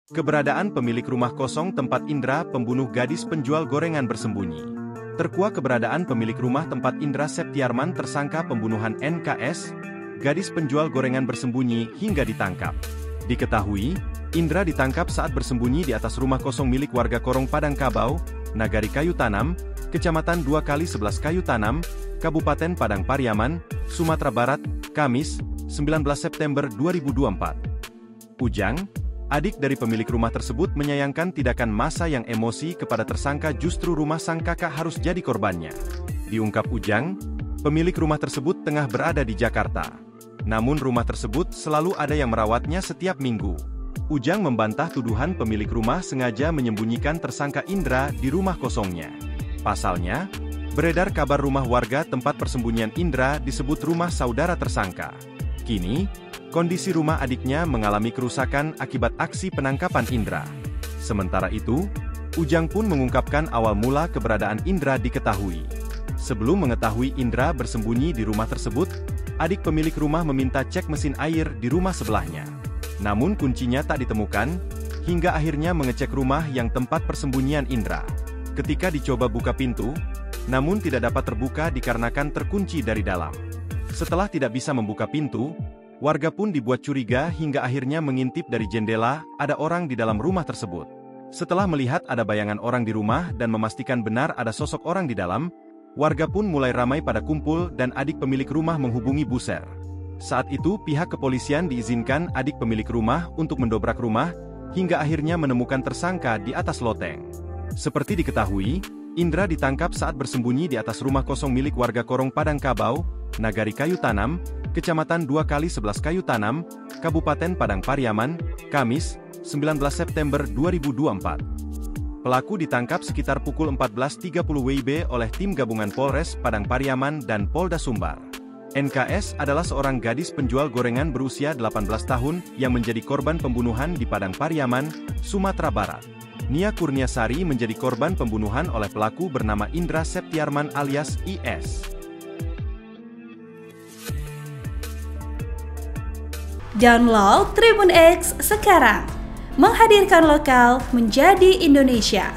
Keberadaan pemilik rumah kosong tempat Indra pembunuh gadis penjual gorengan bersembunyi. Terkuak keberadaan pemilik rumah tempat Indra Septiarman tersangka pembunuhan NKS, gadis penjual gorengan bersembunyi hingga ditangkap. Diketahui, Indra ditangkap saat bersembunyi di atas rumah kosong milik warga Korong Padang Kabau, Nagari Kayu Tanam, Kecamatan 2x11 Kayu Tanam, Kabupaten Padang Pariaman, Sumatera Barat, Kamis, 19 September 2024. Ujang, adik dari pemilik rumah tersebut menyayangkan tindakan massa yang emosi kepada tersangka justru rumah sang kakak harus jadi korbannya. Diungkap Ujang, pemilik rumah tersebut tengah berada di Jakarta. Namun rumah tersebut selalu ada yang merawatnya setiap minggu. Ujang membantah tuduhan pemilik rumah sengaja menyembunyikan tersangka Indra di rumah kosongnya. Pasalnya, beredar kabar rumah warga tempat persembunyian Indra disebut rumah saudara tersangka. Kini, kondisi rumah adiknya mengalami kerusakan akibat aksi penangkapan Indra. Sementara itu, Ujang pun mengungkapkan awal mula keberadaan Indra diketahui. Sebelum mengetahui Indra bersembunyi di rumah tersebut, adik pemilik rumah meminta cek mesin air di rumah sebelahnya. Namun kuncinya tak ditemukan, hingga akhirnya mengecek rumah yang tempat persembunyian Indra. Ketika dicoba buka pintu, namun tidak dapat terbuka dikarenakan terkunci dari dalam. Setelah tidak bisa membuka pintu, warga pun dibuat curiga hingga akhirnya mengintip dari jendela, ada orang di dalam rumah tersebut. Setelah melihat ada bayangan orang di rumah dan memastikan benar ada sosok orang di dalam, warga pun mulai ramai pada kumpul dan adik pemilik rumah menghubungi Buser. Saat itu pihak kepolisian diizinkan adik pemilik rumah untuk mendobrak rumah, hingga akhirnya menemukan tersangka di atas loteng. Seperti diketahui, Indra ditangkap saat bersembunyi di atas rumah kosong milik warga Korong Padang Kabau, Nagari Kayu Tanam, Kecamatan 2x11 Kayu Tanam, Kabupaten Padang Pariaman, Kamis, 19 September 2024. Pelaku ditangkap sekitar pukul 14.30 WIB oleh tim gabungan Polres Padang Pariaman dan Polda Sumbar. NKS adalah seorang gadis penjual gorengan berusia 18 tahun yang menjadi korban pembunuhan di Padang Pariaman, Sumatera Barat. Nia Kurniasari menjadi korban pembunuhan oleh pelaku bernama Indra Septiarman alias IS. Download Tribun X sekarang, menghadirkan lokal menjadi Indonesia.